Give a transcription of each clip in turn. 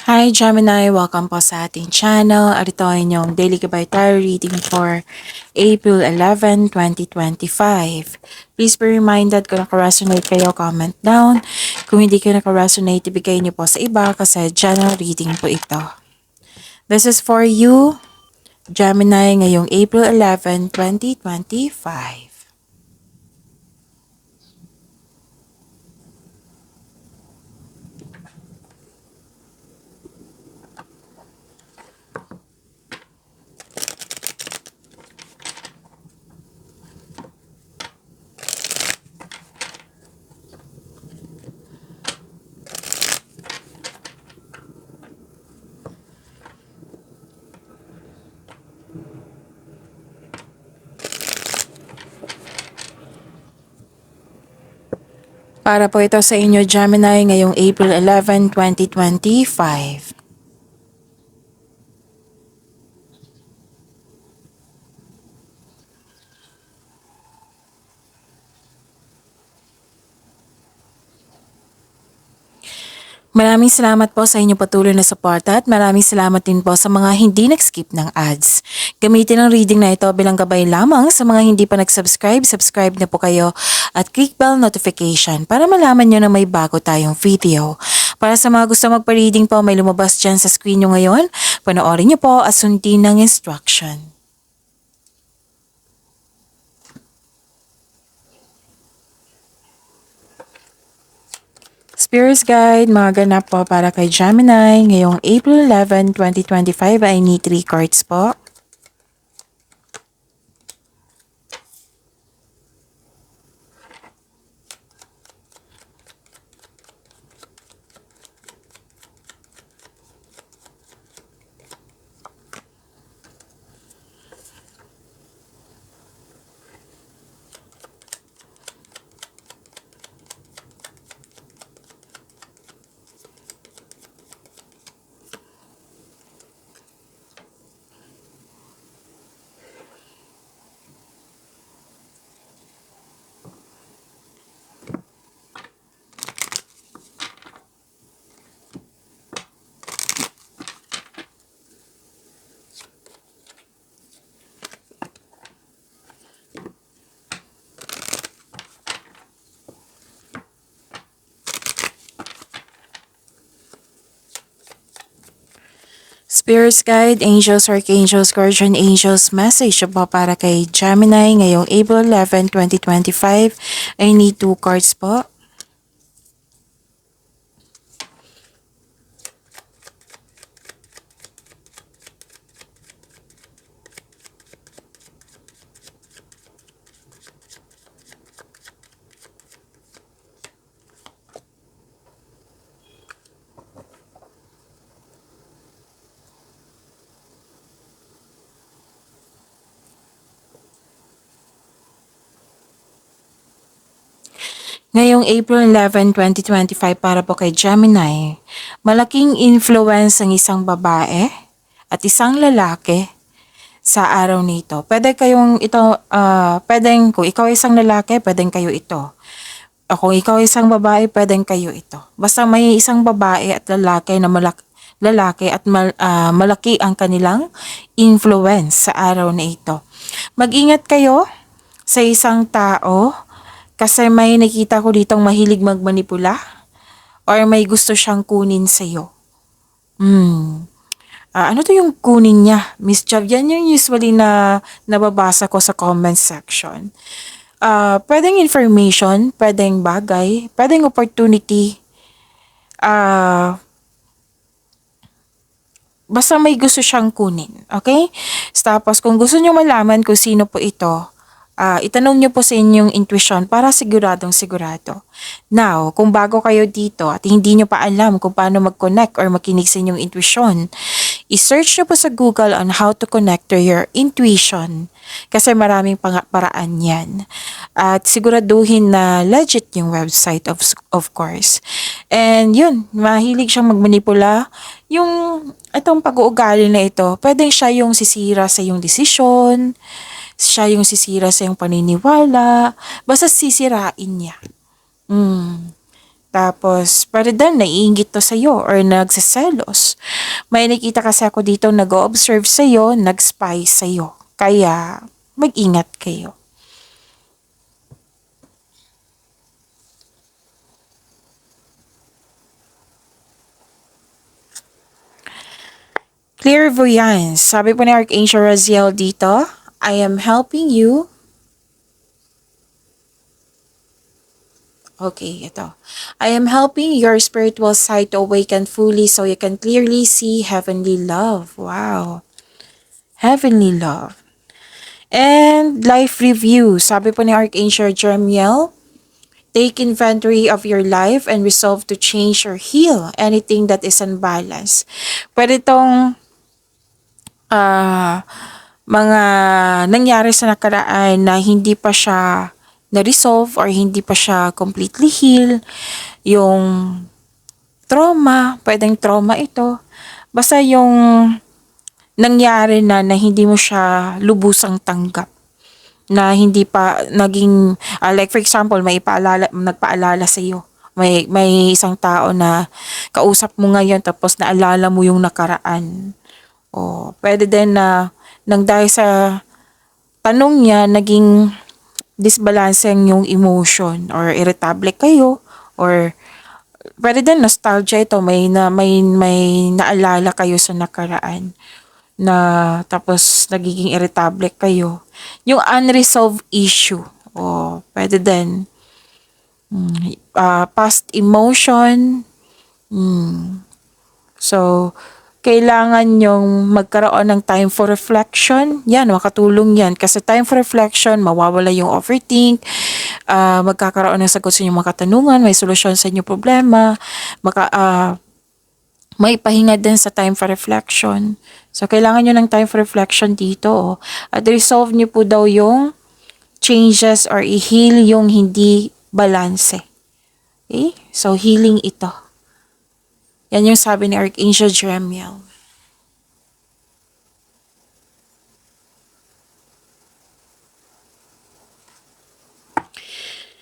Hi Gemini! Welcome po sa ating channel. Ito ay inyong Daily Gabay Tarot reading for April 11, 2025. Please be reminded kung naka-resonate kayo, comment down. Kung hindi kayo naka-resonate, ibigay niyo po sa iba kasi general reading po ito. This is for you, Gemini, ngayong April 11, 2025. Para po ito sa inyo, Gemini, ngayong April 11, 2025. Maraming salamat po sa inyong patuloy na suporta at maraming salamat din po sa mga hindi nag-skip ng ads. Gamitin ang reading na ito bilang gabay lamang sa mga hindi pa nag-subscribe, subscribe na po kayo at click bell notification para malaman nyo na may bago tayong video. Para sa mga gusto magpa-reading po, may lumabas dyan sa screen nyo ngayon. Panoorin nyo po at sundin ng instruction. Spirits Guide, mga ganap po para kay Gemini. Ngayong April 11, 2025 ay need 3 cards po. Spirits Guide, Angels, Archangels, Guardian Angels, message po para kay Gemini ngayong April 11, 2025. I need 2 cards po. Ngayong April 11, 2025 para po kay Gemini, malaking influence ang isang babae at isang lalaki sa araw nito. Pwede kayong ito, pwedeng kung ikaw isang lalaki, pwedeng kayo ito. O kung ikaw isang babae, pwedeng kayo ito. Basta may isang babae at lalaki na lalaki at malaki ang kanilang influence sa araw na ito. Mag-ingat kayo sa isang tao kasi may nakita ko ditong mahilig magmanipula or may gusto siyang kunin sa'yo. Ano to yung kunin niya? Miss Jav, yan yung usually na nababasa ko sa comment section. Pwedeng information, pwedeng bagay, pwedeng opportunity. Basta may gusto siyang kunin. Okay? Tapos kung gusto niyo malaman kung sino po ito, itanong niyo po sa inyong intuition para siguradong sigurado. Now, kung bago kayo dito at hindi niyo pa alam kung paano mag-connect or makinig sa inyong intuition, i-search niyo po sa Google on how to connect to your intuition. Kasi maraming paraan yan. At siguraduhin na legit yung website of course. And yun, mahilig siyang magmanipula. Yung itong pag-uugali na ito, pwedeng siya yung sisira sa iyong desisyon, siya yung sisira sa iyong paniniwala, basta sisirain niya. Tapos, pwede din, naiingit to sa'yo or nagsiselos. May nakita kasi ako dito nag-o-observe sa'yo, nag-spy sa'yo. Kaya, mag-ingat kayo. Clairvoyance. Sabi po ni Archangel Raziel dito, I am helping you. Okay, ito. I am helping your spiritual side to awaken fully so you can clearly see heavenly love. Wow. Heavenly love. And life review. Sabi po ni Archangel Jeremiel, take inventory of your life and resolve to change or heal anything that is unbalanced. Pwede itong mga nangyari sa nakaraan na hindi pa siya na-resolve or hindi pa siya completely heal. Yung trauma, pwedeng trauma ito. Basta yung nangyari na hindi mo siya lubusang tanggap. Na hindi pa naging, like for example, nagpaalala sa iyo. May isang tao na kausap mo ngayon tapos naalala mo yung nakaraan. O pwede din na nang dahil sa tanong niya, naging disbalancing yung emotion or irritable kayo or pwede din nostalgia ito, may naalala kayo sa nakaraan na tapos nagiging irritable kayo. Yung unresolved issue, o pwede din past emotion. So, kailangan yung magkaroon ng time for reflection. Yan, makatulong yan. Kasi time for reflection, mawawala yung overthink, magkakaroon ng sagot sa inyong mga katanungan, may solusyon sa inyong problema, may pahinga din sa time for reflection. So, kailangan nyo ng time for reflection dito. At resolve nyo po daw yung changes or i-heal yung hindi balance. Okay? So, healing ito. Yan yung sabi ni Archangel Jeremiel.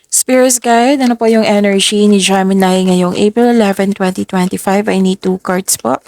Spirits Guide, ano po yung energy ni Gemini ngayong April 11, 2025? I need 2 cards po.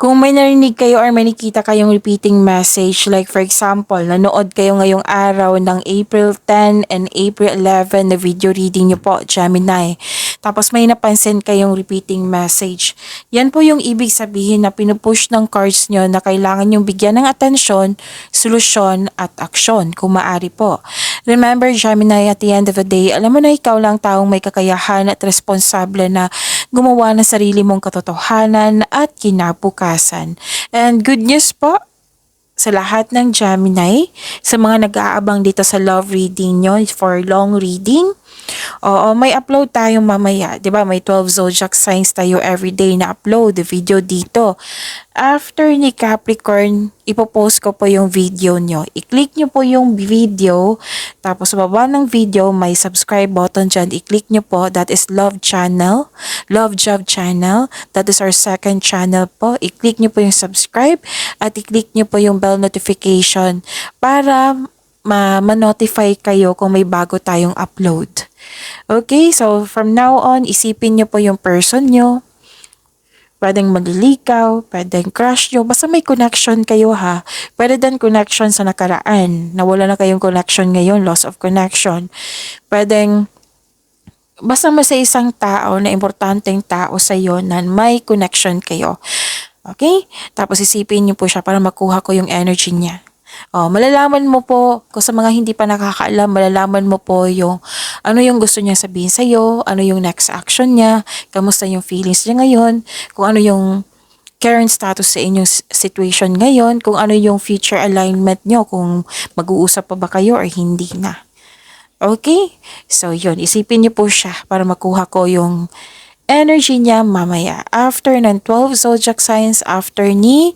Kung may narinig kayo or may nakita kayong repeating message, like for example, nanood kayo ngayong araw ng April 10 and April 11 na video reading nyo po, Gemini. Tapos may napansin kayong repeating message. Yan po yung ibig sabihin na pinupush ng cards nyo na kailangan yung bigyan ng atensyon, solusyon at aksyon kung maaari po. Remember, Gemini, at the end of the day, alam mo na ikaw lang taong may kakayahan at responsable na gumawa ng sarili mong katotohanan at kinabukasan. And good news po sa lahat ng Gemini, sa mga nag-aabang dito sa love reading nyo for long reading. Oo, may upload tayo mamaya. 'Di ba? May 12 zodiac signs tayo everyday na upload the video dito. After ni Capricorn, ipopost ko po yung video nyo. I-click nyo po yung video. Tapos sa baba ng video, may subscribe button dyan. I-click nyo po. That is Love Channel. Love Job Channel. That is our second channel po. I-click nyo po yung subscribe. At i-click nyo po yung bell notification para ma-notify kayo kung may bago tayong upload. Okay, so from now on, isipin nyo po yung person nyo. Pwedeng maglilikaw, pwedeng crush nyo. Basta may connection kayo ha. Pwede din connection sa nakaraan. Nawala na kayong connection ngayon, loss of connection. Pwedeng basta sa isang tao na importanteng tao sa iyo na may connection kayo. Okay? Tapos isipin nyo po siya para makuha ko yung energy niya. Malalaman mo po, kung sa mga hindi pa nakakaalam, malalaman mo po yung ano yung gusto niya sabihin sa'yo, ano yung next action niya, kamusta yung feelings niya ngayon, kung ano yung current status sa inyong situation ngayon, kung ano yung future alignment nyo, kung mag-uusap pa ba kayo or hindi na. Okay? So, yun. Isipin niyo po siya para makuha ko yung energy niya mamaya. After ng 12 zodiac signs, after ni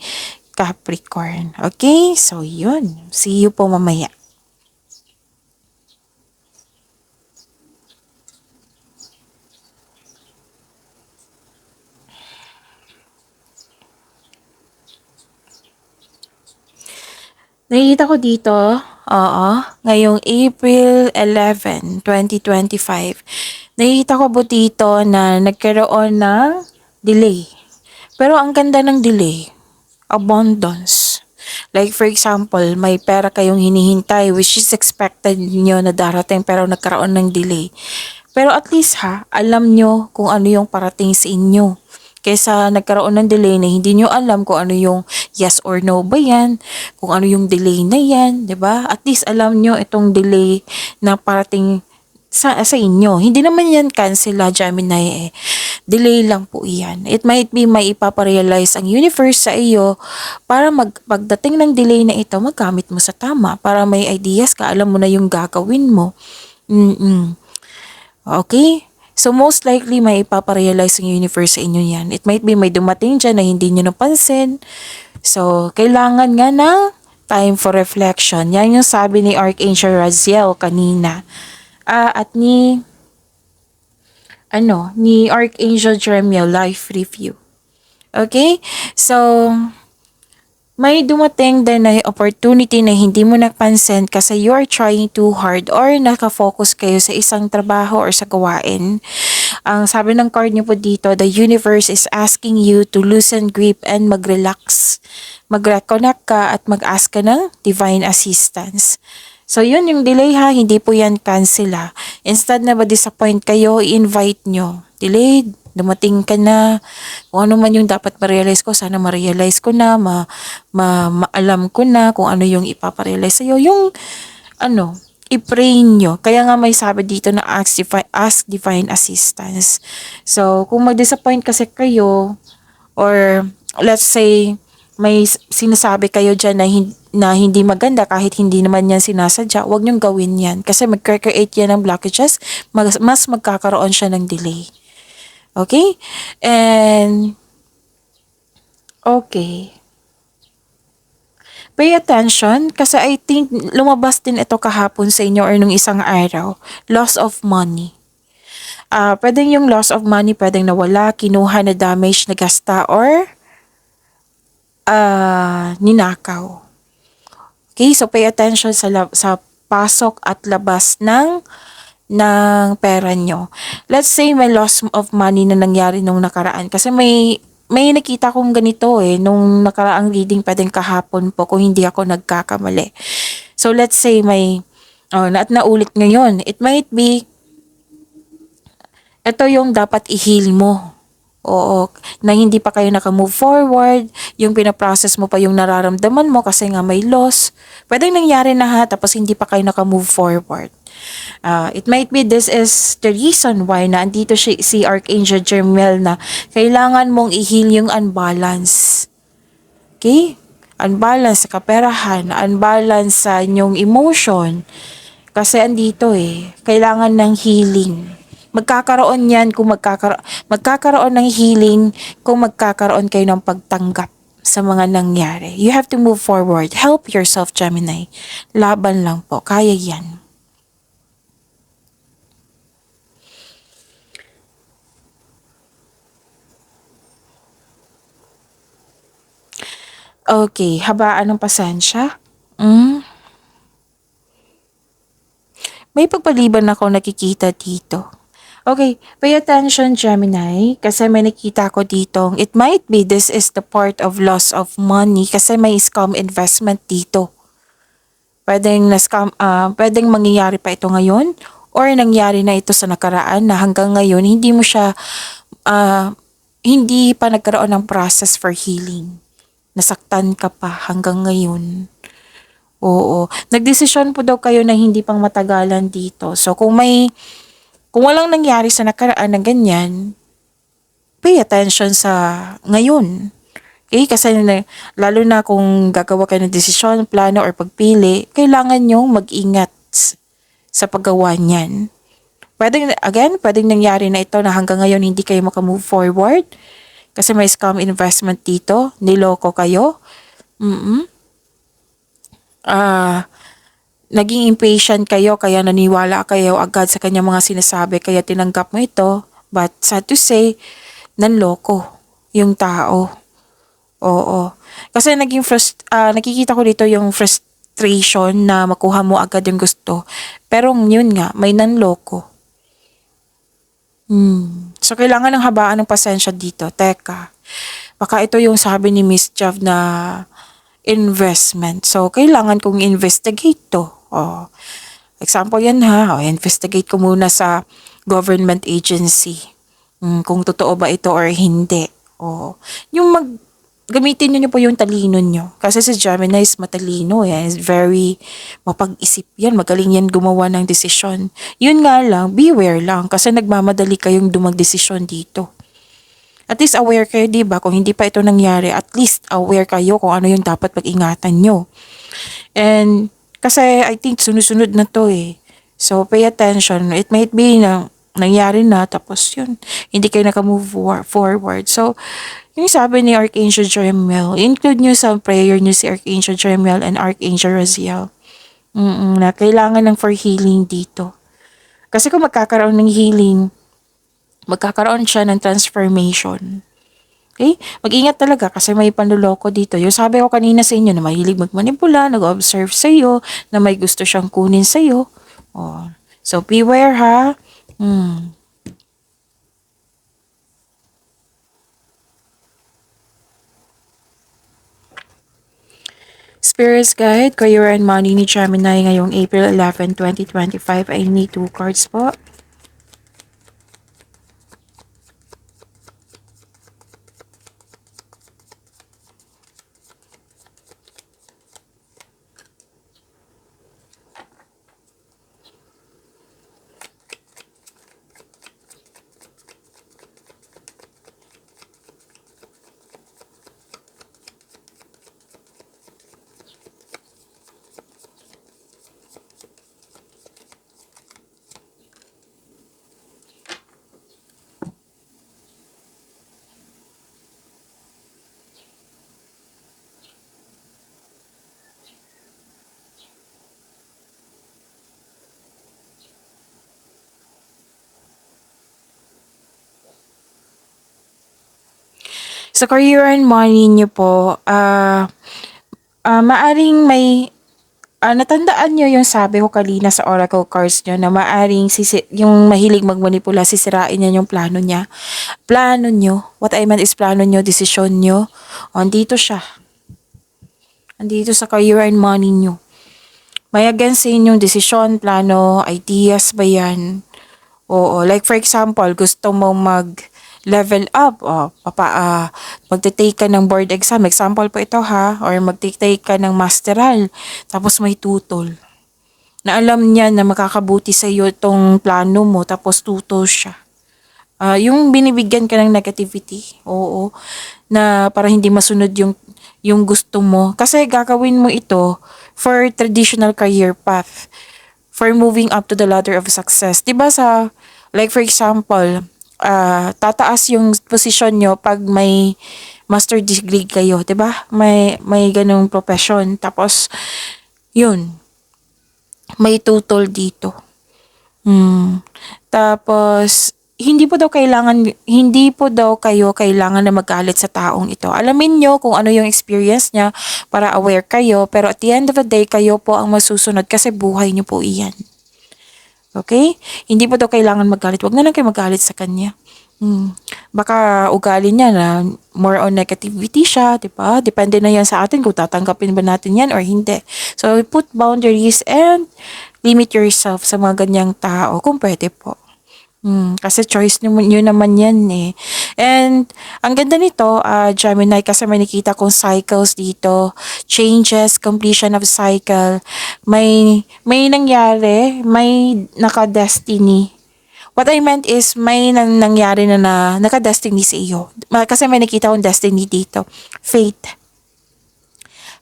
Capricorn. Okay? So, yun. See you po mamaya. Nakikita ko dito, ngayong April 11, 2025, nakikita ko po dito na nagkaroon ng delay. Pero ang ganda ng delay, abundance. Like for example, may pera kayong hinihintay which is expected nyo na darating pero nagkaroon ng delay. Pero at least alam nyo kung ano yung parating sa inyo. Kaysa nagkaroon ng delay na hindi nyo alam kung ano yung yes or no ba yan, kung ano yung delay na yan, 'di ba? At least alam nyo itong delay na parating sa inyo. Hindi naman yan cancel Gemini eh. Delay lang po iyan. It might be may ipaparealize ang universe sa iyo para pagdating ng delay na ito, magamit mo sa tama. Para may ideas ka, alam mo na yung gagawin mo. Okay? So most likely may ipaparealize ng universe sa inyo yan. It might be may dumating dyan na hindi nyo napansin. So kailangan nga ng time for reflection. Yan yung sabi ni Archangel Raziel kanina. At ni Archangel Jeremiah Life Review. Okay? So, may dumating din na opportunity na hindi mo napansin kasi you are trying too hard or nakafocus kayo sa isang trabaho or sa gawain. Ang sabi ng card niyo po dito, the universe is asking you to loosen grip and mag-relax. Mag-reconnect ka at mag-ask ka ng divine assistance. So yun yung delay hindi po yan cancel Instead na ma-disappoint kayo, i-invite nyo. Delayed, dumating ka na, kung ano man yung dapat ma-realize ko, sana ma-realize ko na, maalam ko na kung ano yung ipaparealize sa'yo. Yung, i-pray nyo. Kaya nga may sabi dito na ask divine assistance. So, kung mag-disappoint kasi kayo, or let's say, may sinasabi kayo dyan na hindi maganda kahit hindi naman yan sinasadya, huwag niyong gawin yan. Kasi mag-create yan ng blockages, mas magkakaroon siya ng delay. Okay? Okay. Pay attention kasi I think lumabas din ito kahapon sa inyo or nung isang araw. Loss of money. Pwedeng yung loss of money, pwedeng nawala, kinuha na damage, nagasta, or ninakaw. Okay, so pay attention sa pasok at labas ng pera nyo. Let's say may loss of money na nangyari nung nakaraan kasi may nakita kong ganito nung nakaraang reading, pwedeng kahapon po kung hindi ako nagkakamali. So let's say may at naulit ngayon. It might be ito yung dapat i-heal mo. Oo, na hindi pa kayo naka-move forward, yung pinaprocess mo pa yung nararamdaman mo kasi nga may loss. Pwedeng nangyari na tapos hindi pa kayo naka-move forward. It might be this is the reason why na andito si Archangel Jeremiel na kailangan mong i-heal yung unbalance. Okay? Unbalance sa kaperahan, unbalance sa inyong emotion. Kasi andito kailangan ng healing. Magkakaroon yan kung magkakaroon ng healing kung magkakaroon kayo ng pagtanggap sa mga nangyari. You have to move forward. Help yourself, Gemini. Laban lang po. Kaya yan. Okay, habaan ng pasensya. May pagpaliban ako nakikita dito. Okay, pay attention Gemini kasi may nakita ko dito. It might be this is the part of loss of money kasi may scam investment dito. Pwedeng mangyayari pa ito ngayon or nangyari na ito sa nakaraan na hanggang ngayon hindi pa nagkaroon ng process for healing. Nasaktan ka pa hanggang ngayon. Oo. Nagdesisyon po daw kayo na hindi pang matagalan dito. So, kung walang nangyari sa nakaraan na ganyan, pay attention sa ngayon. Okay? Kasi lalo na kung gagawa kayo ng desisyon, plano, or pagpili, kailangan nyo mag-ingat sa paggawa niyan. Pwedeng nangyari na ito na hanggang ngayon hindi kayo makamove forward kasi may scam investment dito, niloko kayo. mm Ah, naging impatient kayo kaya naniwala kayo agad sa kanyang mga sinasabi kaya tinanggap mo ito. But sad to say, nanloko yung tao. Oo. Kasi nakikita ko dito yung frustration na makuha mo agad yung gusto. Pero yun nga, may nanloko. So, kailangan ng habaan ng pasensya dito. Teka, baka ito yung sabi ni Miss Jav na investment. So, kailangan kong investigate to. Oh, example yan ha. Oh, investigate ko muna sa government agency. Kung totoo ba ito or hindi. Oh, yung gamitin niyo po yung talino niyo. Kasi si Gemini is matalino. Yan. Is very mapag-isip yan. Magaling yan gumawa ng desisyon. Yun nga lang, beware lang. Kasi nagmamadali kayong dumagdesisyon dito. At least aware kayo, di ba? Kung hindi pa ito nangyari, at least aware kayo kung ano yung dapat pag-ingatan nyo. And kasi I think sunod-sunod na to eh. So pay attention. It might be na nangyari na tapos yun, hindi kayo naka-move forward. So, yung sabi ni Archangel Jeremiel, include nyo sa prayer nyo si Archangel Jeremiel and Archangel Raziel. Na kailangan ng for healing dito. Kasi kung magkakaroon ng healing, magkakaroon siya ng transformation. Okay? Mag-ingat talaga kasi may panluloko dito. Yung sabi ko kanina sa inyo na mahilig magmanipula, nag-observe sa iyo, na may gusto siyang kunin sa iyo. Oh. So, beware ha. Spirits Guide, Career and Money ni Gemini ngayong April 11, 2025. I need 2 cards po. Sa career and money niyo po, maaring may natandaan niyo yung sabi ko kanina sa oracle cards niyo na maaring yung mahilig magmanipula, sisirain niya yung plano niya. Plano niyo, what I meant is plano niyo, desisyon niyo. Andito siya. Andito sa career and money niyo. May against sa inyong desisyon, plano, ideas ba yan? Oo, like for example, gusto mo mag-level up, magte-take ka ng board exam, example po ito ha, or magte-take ka ng masteral, tapos may tutol. Na alam niya na makakabuti sa iyo itong plano mo, tapos tutol siya. Yung binibigyan ka ng negativity, oo, na para hindi masunod yung gusto mo. Kasi gagawin mo ito for traditional career path, for moving up to the ladder of success. Diba like for example, tataas yung position nyo pag may master degree kayo, diba? May ganung profession. Tapos, yun, may tutol dito. Tapos, hindi po daw kayo kailangan na magalit sa taong ito. Alamin nyo kung ano yung experience niya para aware kayo. Pero at the end of the day, kayo po ang masusunod kasi buhay nyo po iyan. Okay? Hindi po daw kailangan magalit. Huwag na lang kayo magalit sa kanya. Baka ugali niya na more on negativity siya, di ba? Depende na yan sa atin kung tatanggapin ba natin yan or hindi. So, put boundaries and limit yourself sa mga ganyang tao kung pwede po. Kasi choice nyo naman yan eh. And ang ganda nito, Gemini, kasi may nakita kong cycles dito. Changes, completion of cycle. May nangyari, may naka-destiny. What I meant is may nangyari na naka-destiny sa iyo. Kasi may nakita kong destiny dito. Fate,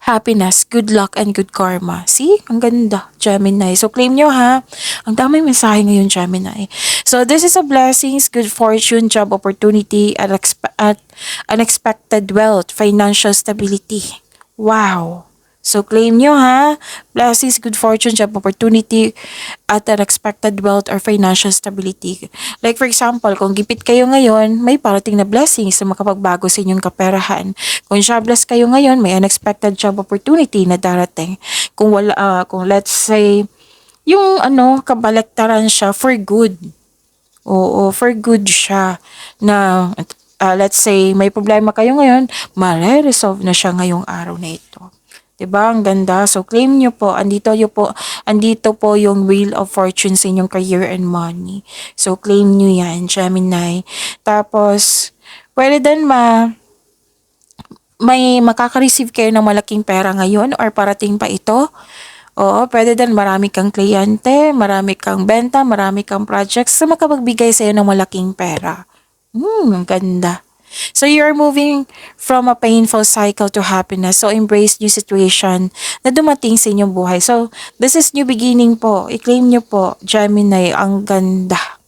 happiness, good luck, and good karma. See? Ang ganda, Gemini. So, claim nyo ha. Ang daming mensahe ngayon, Gemini. So, this is a blessings, good fortune, job opportunity, at unexpected wealth, financial stability. Wow. So, claim nyo ha. Blessings, good fortune, job opportunity, at unexpected wealth or financial stability. Like for example, kung gipit kayo ngayon, may parating na blessings na makapagbago sa inyong kaperahan. Kung jobless kayo ngayon, may unexpected job opportunity na darating. Kung let's say, yung kabaliktaran siya for good. Oo, for good siya. Na, let's say, may problema kayo ngayon, mare-resolve na siya ngayong araw na ito. 'Di ba? Ang ganda. So, claim nyo po. Andito po yung Wheel of Fortune sa inyong career and money. So, claim nyo yan, Gemini. Tapos, pwede din may makaka-receive kayo ng malaking pera ngayon or parating pa ito. Oo, pwede din marami kang kliyente, marami kang benta, marami kang projects na makapagbigay sa'yo ng malaking pera. Ang ganda. So you're moving from a painful cycle to happiness. So embrace new situation na dumating sa inyong buhay. So this is new beginning po. I-claim nyo po, Gemini, ang ganda.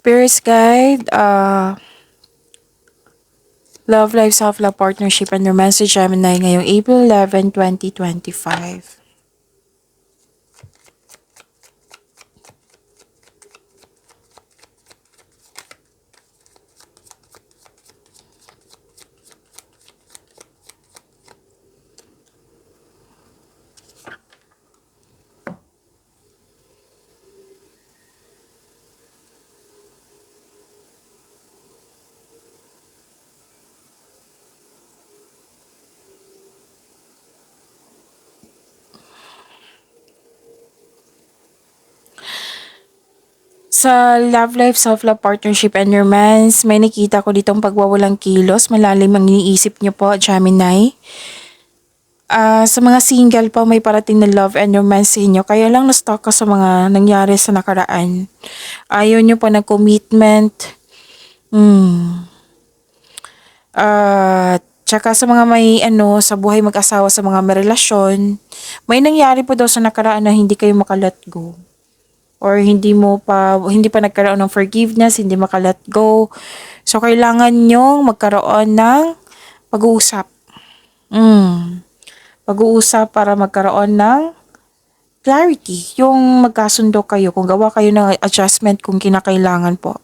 Spirits guide, love life, self-love, partnership, and romance to Gemini ngayong April 11, 2025. Sa love life, self-love, partnership, and romance, may nakita ko ditong pagwawalang kilos. Malalim ang iniisip niyo po, Gemini. Sa mga single po, may parating na love and romance sa inyo. Kaya lang na-stuck ka sa mga nangyari sa nakaraan. Ayaw niyo po ng commitment. Tsaka sa mga may sa buhay mag-asawa, sa mga may relasyon, may nangyari po daw sa nakaraan na hindi kayo makalet go. Or hindi pa nagkaroon ng forgiveness, hindi makalet go. So, kailangan nyong magkaroon ng pag-uusap. Pag-uusap para magkaroon ng clarity. Yung magkasundo kayo, kung gawa kayo ng adjustment kung kinakailangan po.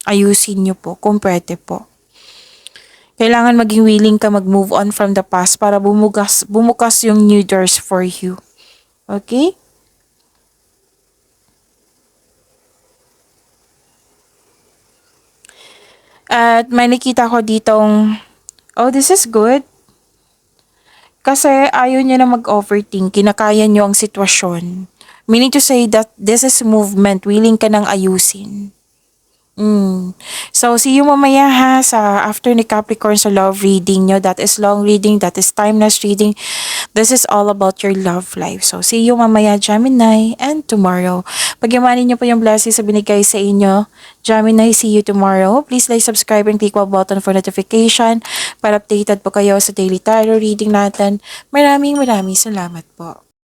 Ayusin nyo po, kung pwede po. Kailangan maging willing ka mag-move on from the past para bumukas yung new doors for you. Okay? At may nakita ko ditong, this is good. Kasi ayaw niya na mag-overthink, kinakaya niyo ang sitwasyon. Meaning to say that this is movement, willing ka nang ayusin. So, see you mamaya ha sa after ni Capricorn sa love reading nyo. That is long reading, that is timeless reading. This is all about your love life. So, see you mamaya, Gemini, and tomorrow. Pagyamanin nyo po yung blessings sa binigay sa inyo. Gemini, see you tomorrow. Please like, subscribe, and click the button for notification para updated po kayo sa daily tarot reading natin. Maraming salamat po.